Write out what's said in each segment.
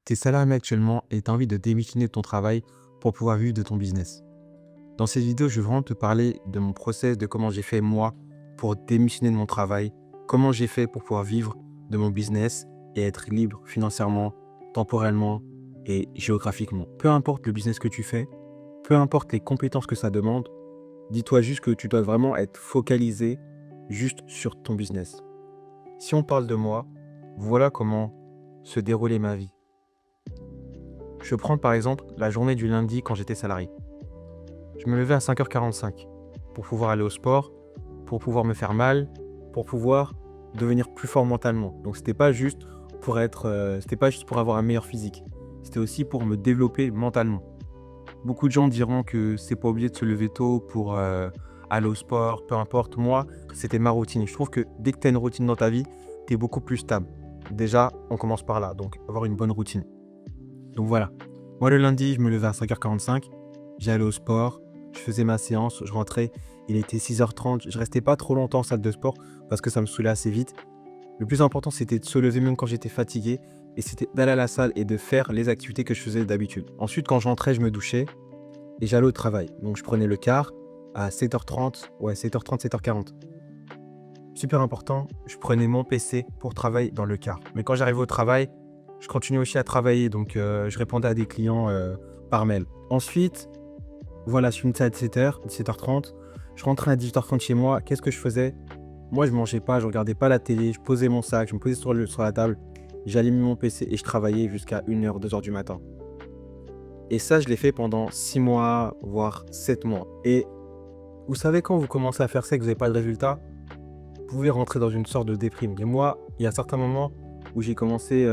Tu es salarié actuellement et tu as envie de démissionner de ton travail pour pouvoir vivre de ton business. Dans cette vidéo, je vais vraiment te parler de mon process, de comment j'ai fait moi pour démissionner de mon travail, comment j'ai fait pour pouvoir vivre de mon business et être libre financièrement, temporellement et géographiquement. Peu importe le business que tu fais, peu importe les compétences que ça demande, dis-toi juste que tu dois vraiment être focalisé juste sur ton business. Si on parle de moi, voilà comment se déroulait ma vie. Je vais prendre par exemple la journée du lundi quand j'étais salarié. Je me levais à 5h45 pour pouvoir aller au sport, pour pouvoir me faire mal, pour pouvoir devenir plus fort mentalement. Donc c'était pas juste pour avoir un meilleur physique. C'était aussi pour me développer mentalement. Beaucoup de gens diront que c'est pas obligé de se lever tôt pour aller au sport, peu importe. Moi, c'était ma routine. Je trouve que dès que tu as une routine dans ta vie, tu es beaucoup plus stable. Déjà, on commence par là. Donc, avoir une bonne routine. Donc voilà. Moi, le lundi, je me levais à 5h45. J'allais au sport. Je faisais ma séance. Je rentrais. Il était 6h30. Je restais pas trop longtemps en salle de sport parce que ça me saoulait assez vite. Le plus important, c'était de se lever même quand j'étais fatigué. Et c'était d'aller à la salle et de faire les activités que je faisais d'habitude. Ensuite, quand je rentrais, je me douchais et j'allais au travail. Donc, je prenais le car à 7h30. Ouais, 7h30, 7h40. Super important, je prenais mon PC pour travailler dans le car. Mais quand j'arrivais au travail, je continuais aussi à travailler. Donc, je répondais à des clients par mail. Ensuite, voilà, je finissais à 17h, 17h30. Je rentrais à 18h30 chez moi. Qu'est-ce que je faisais? Moi, je mangeais pas, je regardais pas la télé. Je posais mon sac, je me posais sur la table. J'allumais mon PC et je travaillais jusqu'à 1h, 2h du matin. Et ça, je l'ai fait pendant 6 mois, voire 7 mois. Et vous savez, quand vous commencez à faire ça et que vous n'avez pas de résultat, vous pouvez rentrer dans une sorte de déprime. Et moi, il y a certains moments où j'ai commencé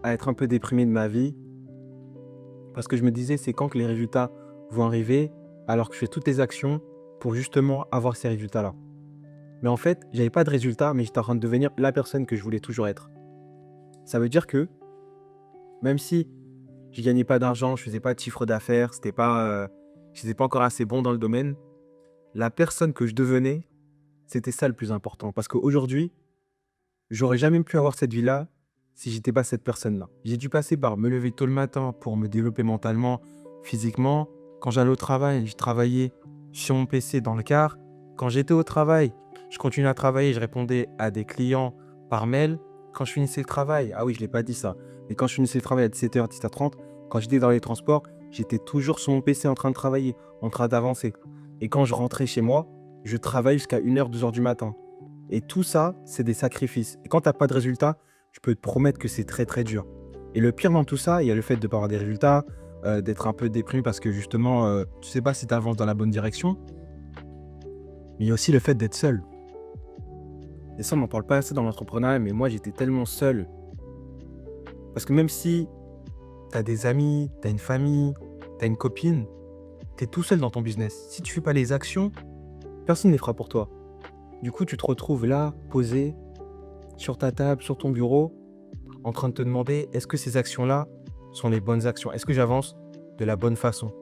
à être un peu déprimé de ma vie parce que je me disais, c'est quand que les résultats vont arriver alors que je fais toutes les actions pour justement avoir ces résultats-là. Mais en fait, j'avais pas de résultats, mais j'étais en train de devenir la personne que je voulais toujours être. Ça veut dire que même si je gagnais pas d'argent, je faisais pas de chiffre d'affaires, je n'étais pas encore assez bon dans le domaine, la personne que je devenais, c'était ça le plus important. Parce qu'aujourd'hui, j'aurais jamais pu avoir cette vie-là si j'étais pas cette personne-là. J'ai dû passer par me lever tôt le matin pour me développer mentalement, physiquement. Quand j'allais au travail, je travaillais sur mon PC dans le car. Quand j'étais au travail, je continuais à travailler, je répondais à des clients par mail. Quand je finissais le travail, ah oui, je l'ai pas dit ça, mais quand je finissais le travail à 17h, 17h30, quand j'étais dans les transports, j'étais toujours sur mon PC en train de travailler, en train d'avancer. Et quand je rentrais chez moi, je travaillais jusqu'à 1h, 2h du matin. Et tout ça, c'est des sacrifices. Et quand tu as pas de résultats, je peux te promettre que c'est très, très dur. Et le pire dans tout ça, il y a le fait de ne pas avoir des résultats, d'être un peu déprimé parce que justement, tu sais pas si tu avances dans la bonne direction. Mais il y a aussi le fait d'être seul. Et ça, on n'en parle pas assez dans l'entrepreneuriat, mais moi, j'étais tellement seul. Parce que même si tu as des amis, tu as une famille, tu as une copine, tu es tout seul dans ton business. Si tu fais pas les actions, personne ne les fera pour toi. Du coup, tu te retrouves là, posé, sur ta table, sur ton bureau, en train de te demander, est-ce que ces actions-là sont les bonnes actions? Est-ce que j'avance de la bonne façon?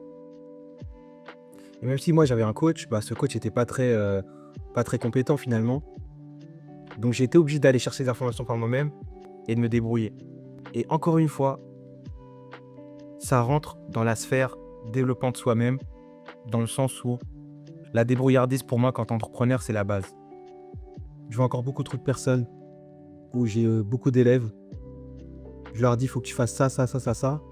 Et même si moi j'avais un coach, bah, ce coach n'était pas très compétent finalement. Donc j'ai été obligé d'aller chercher des informations par moi-même et de me débrouiller. Et encore une fois, ça rentre dans la sphère développement de soi-même, dans le sens où la débrouillardise pour moi, quand entrepreneur, c'est la base. Je vois encore beaucoup trop de personnes où j'ai beaucoup d'élèves. Je leur dis, il faut que tu fasses ça, ça, ça, ça, ça.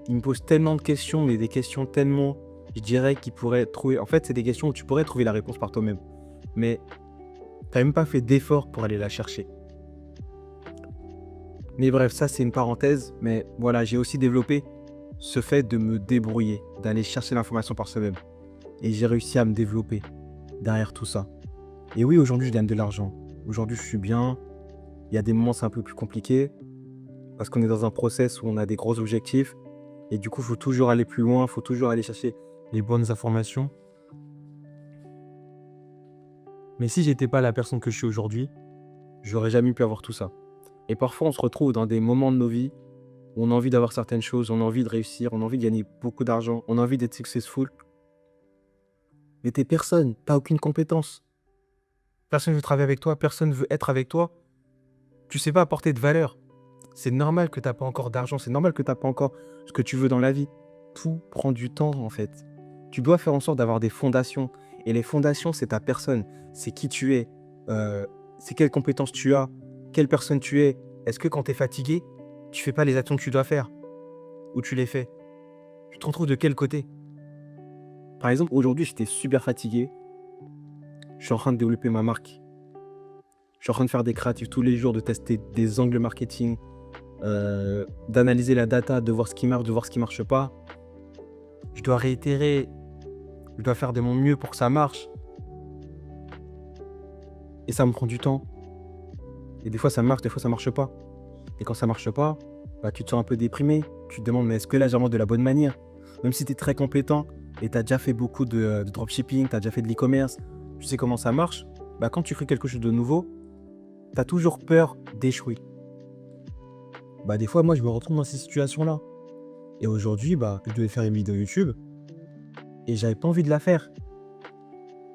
Ils me posent tellement de questions, mais des questions tellement, je dirais, qu'ils pourraient trouver. En fait, c'est des questions où tu pourrais trouver la réponse par toi-même. Mais tu n'as même pas fait d'effort pour aller la chercher. Mais bref, ça, c'est une parenthèse. Mais voilà, j'ai aussi développé ce fait de me débrouiller, d'aller chercher l'information par soi-même. Et j'ai réussi à me développer derrière tout ça. Et oui, aujourd'hui, je gagne de l'argent. Aujourd'hui, je suis bien. Il y a des moments, c'est un peu plus compliqué parce qu'on est dans un process où on a des gros objectifs. Et du coup, il faut toujours aller plus loin, il faut toujours aller chercher les bonnes informations. Mais si j'étais pas la personne que je suis aujourd'hui, j'aurais jamais pu avoir tout ça. Et parfois, on se retrouve dans des moments de nos vies où on a envie d'avoir certaines choses, on a envie de réussir, on a envie de gagner beaucoup d'argent, on a envie d'être successful. Mais t'es personne, t'as aucune compétence. Personne ne veut travailler avec toi, personne ne veut être avec toi. Tu sais pas apporter de valeur. C'est normal que tu n'as pas encore d'argent, c'est normal que tu n'as pas encore ce que tu veux dans la vie. Tout prend du temps, en fait. Tu dois faire en sorte d'avoir des fondations. Et les fondations, c'est ta personne. C'est qui tu es. Euh, c'est quelles compétences tu as. Quelle personne tu es. Est-ce que quand tu es fatigué, tu fais pas les actions que tu dois faire? Ou tu les fais? Tu te retrouves de quel côté? Par exemple, aujourd'hui, j'étais super fatigué. Je suis en train de développer ma marque. Je suis en train de faire des créatifs tous les jours, de tester des angles marketing, d'analyser la data, de voir ce qui marche, de voir ce qui marche pas. Je dois réitérer, je dois faire de mon mieux pour que ça marche. Et ça me prend du temps. Et des fois ça marche, des fois ça marche pas. Et quand ça marche pas, bah, tu te sens un peu déprimé. Tu te demandes, mais est-ce que là j'avance de la bonne manière? Même si tu es très compétent et tu as déjà fait beaucoup de dropshipping, tu as déjà fait de l'e-commerce, tu sais comment ça marche, bah, quand tu fais quelque chose de nouveau, tu as toujours peur d'échouer. Bah, des fois, moi, je me retrouve dans ces situations-là. Et aujourd'hui, bah, je devais faire une vidéo YouTube et j'avais pas envie de la faire.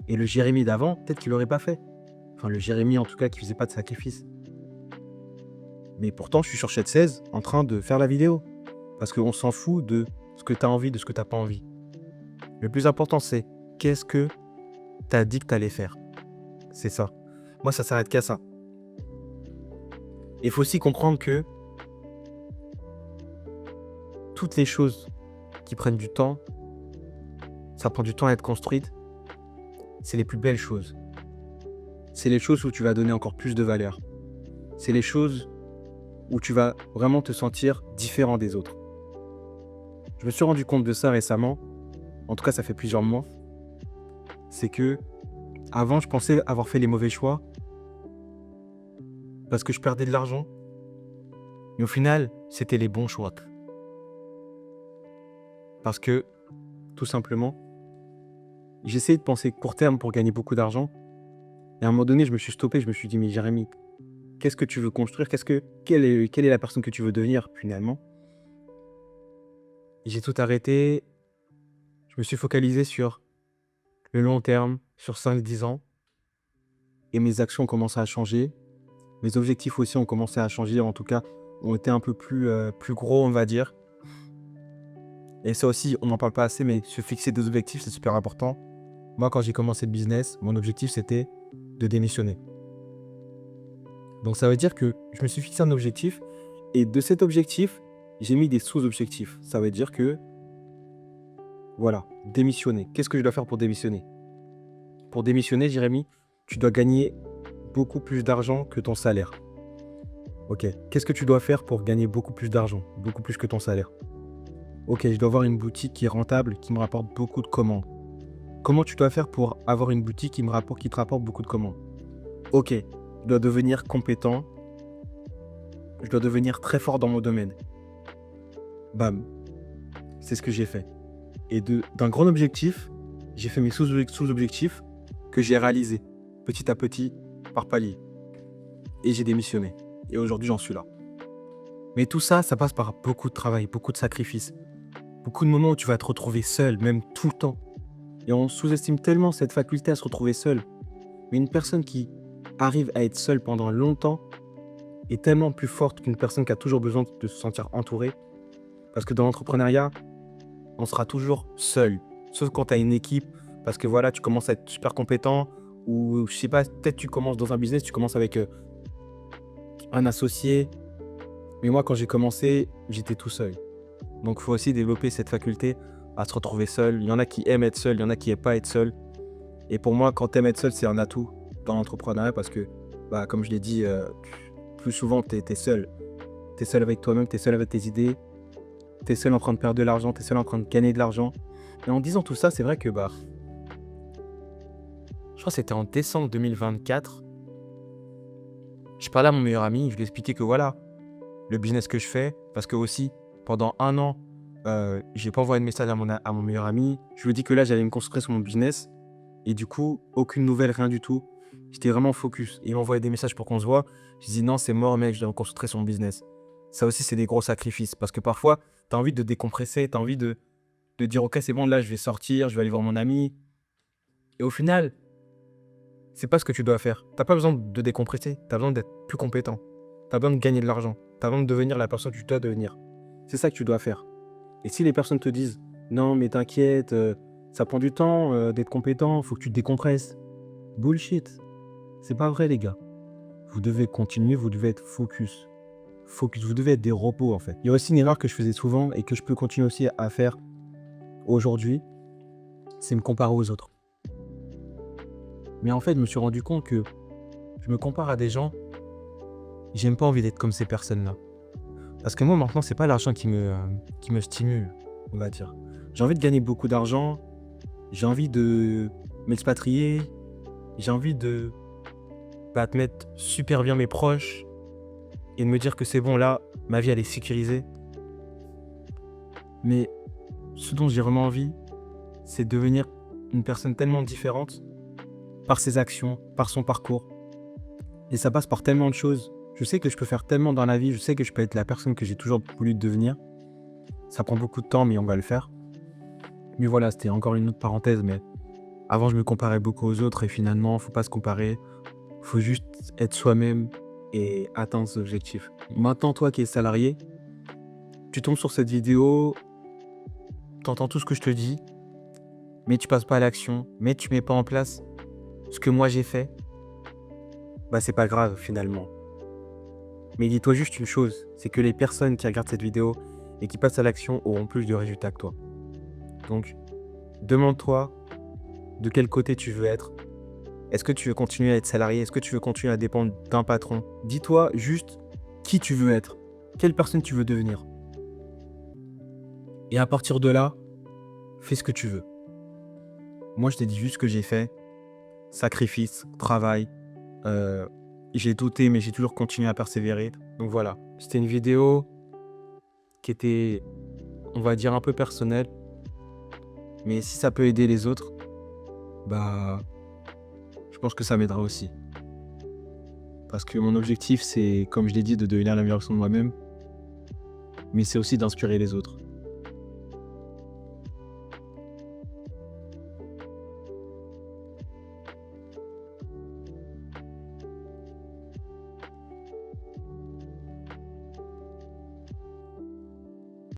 Et le Jérémy d'avant, peut-être qu'il l'aurait pas fait. Enfin, le Jérémy, en tout cas, qui faisait pas de sacrifice. Mais pourtant, je suis sur cette 16 en train de faire la vidéo. Parce qu'on s'en fout de ce que tu as envie, de ce que tu n'as pas envie. Le plus important, c'est qu'est-ce que tu as dit que tu allais faire. C'est ça. Moi, ça s'arrête qu'à ça. Il faut aussi comprendre que toutes les choses qui prennent du temps, ça prend du temps à être construite, c'est les plus belles choses. C'est les choses où tu vas donner encore plus de valeur. C'est les choses où tu vas vraiment te sentir différent des autres. Je me suis rendu compte de ça récemment, en tout cas ça fait plusieurs mois, c'est que avant je pensais avoir fait les mauvais choix parce que je perdais de l'argent, mais au final c'était les bons choix. Parce que, tout simplement, j'essayais de penser court terme pour gagner beaucoup d'argent, et à un moment donné je me suis stoppé, je me suis dit, mais Jérémy, qu'est-ce que tu veux construire? Quelle est la personne que tu veux devenir finalement? Et j'ai tout arrêté, je me suis focalisé sur le long terme, sur 5-10 ans, et mes actions ont commencé à changer. Mes objectifs aussi ont commencé à changer, en tout cas, ont été un peu plus gros, on va dire. Et ça aussi, on n'en parle pas assez, mais se fixer des objectifs, c'est super important. Moi, quand j'ai commencé le business, mon objectif, c'était de démissionner. Donc, ça veut dire que je me suis fixé un objectif, et de cet objectif, j'ai mis des sous-objectifs. Ça veut dire que, voilà, démissionner. Qu'est-ce que je dois faire pour démissionner? Pour démissionner, Jérémy, tu dois gagner beaucoup plus d'argent que ton salaire. Ok, qu'est-ce que tu dois faire pour gagner beaucoup plus d'argent, beaucoup plus que ton salaire? Ok, je dois avoir une boutique qui est rentable, qui me rapporte beaucoup de commandes. Comment tu dois faire pour avoir une boutique qui te rapporte beaucoup de commandes? Ok, je dois devenir compétent, je dois devenir très fort dans mon domaine. Bam, c'est ce que j'ai fait. Et d'un grand objectif, j'ai fait mes sous-objectifs que j'ai réalisés petit à petit, par palier. Et j'ai démissionné. Et aujourd'hui, j'en suis là. Mais tout ça, ça passe par beaucoup de travail, beaucoup de sacrifices. Beaucoup de moments où tu vas te retrouver seul, même tout le temps. Et on sous-estime tellement cette faculté à se retrouver seul. Mais une personne qui arrive à être seule pendant longtemps est tellement plus forte qu'une personne qui a toujours besoin de se sentir entourée. Parce que dans l'entrepreneuriat, on sera toujours seul. Sauf quand tu as une équipe, parce que voilà, tu commences à être super compétent, ou je sais pas, peut-être tu commences dans un business, tu commences avec un associé. Mais moi, quand j'ai commencé, j'étais tout seul. Donc, il faut aussi développer cette faculté à se retrouver seul. Il y en a qui aiment être seul, il y en a qui n'aiment pas être seul. Et pour moi, quand tu aimes être seul, c'est un atout dans l'entrepreneuriat parce que, bah, comme je l'ai dit, plus souvent, tu es seul. Tu es seul avec toi-même, tu es seul avec tes idées, tu es seul en train de perdre de l'argent, tu es seul en train de gagner de l'argent. Et en disant tout ça, c'est vrai que, bah, je crois que c'était en décembre 2024, je parlais à mon meilleur ami, je lui ai expliqué que voilà, le business que je fais, parce que aussi, pendant un an, j'ai pas envoyé de message à mon meilleur ami. Je lui ai dit que là, j'allais me concentrer sur mon business. Et du coup, aucune nouvelle, rien du tout. J'étais vraiment focus. Et il m'envoyait des messages pour qu'on se voit. Je dis non, c'est mort, mec, je dois me concentrer sur mon business. Ça aussi, c'est des gros sacrifices. Parce que parfois, tu as envie de décompresser, tu as envie de dire, ok, c'est bon, là, je vais sortir, je vais aller voir mon ami. Et au final, c'est pas ce que tu dois faire. T'as pas besoin de décompresser, tu as besoin d'être plus compétent. Tu as besoin de gagner de l'argent. avant de devenir la personne que tu dois devenir. C'est ça que tu dois faire. Et si les personnes te disent: «Non, mais t'inquiète, ça prend du temps, d'être compétent, faut que tu te décompresses». Bullshit. C'est pas vrai, les gars. Vous devez continuer, vous devez être focus. Focus, vous devez être des robots, en fait. Il y a aussi une erreur que je faisais souvent et que je peux continuer aussi à faire aujourd'hui, c'est me comparer aux autres. Mais en fait, je me suis rendu compte que je me compare à des gens, j'aime pas envie d'être comme ces personnes-là. Parce que moi, maintenant, c'est pas l'argent qui me stimule, on va dire. J'ai envie de gagner beaucoup d'argent, j'ai envie de m'expatrier, j'ai envie de te mettre super bien mes proches et de me dire que c'est bon, là, ma vie, elle est sécurisée. Mais ce dont j'ai vraiment envie, c'est de devenir une personne tellement différente par ses actions, par son parcours. Et ça passe par tellement de choses. Je sais que je peux faire tellement dans la vie, je sais que je peux être la personne que j'ai toujours voulu devenir. Ça prend beaucoup de temps, mais on va le faire. Mais voilà, c'était encore une autre parenthèse, mais avant, je me comparais beaucoup aux autres et finalement, faut pas se comparer. Faut juste être soi-même et atteindre ses objectifs. Maintenant, toi qui es salarié, tu tombes sur cette vidéo, t'entends tout ce que je te dis, mais tu passes pas à l'action, mais tu mets pas en place ce que moi j'ai fait, bah c'est pas grave finalement. Mais dis-toi juste une chose, c'est que les personnes qui regardent cette vidéo et qui passent à l'action auront plus de résultats que toi. Donc, demande-toi de quel côté tu veux être. Est-ce que tu veux continuer à être salarié? Est-ce que tu veux continuer à dépendre d'un patron? Dis-toi juste qui tu veux être, quelle personne tu veux devenir. Et à partir de là, fais ce que tu veux. Moi, je t'ai dit juste ce que j'ai fait. Sacrifice, travail. J'ai douté, mais j'ai toujours continué à persévérer. Donc voilà, c'était une vidéo qui était, on va dire, un peu personnelle. Mais si ça peut aider les autres, bah, je pense que ça m'aidera aussi. Parce que mon objectif, c'est, comme je l'ai dit, de devenir la meilleure version de moi-même. Mais c'est aussi d'inspirer les autres.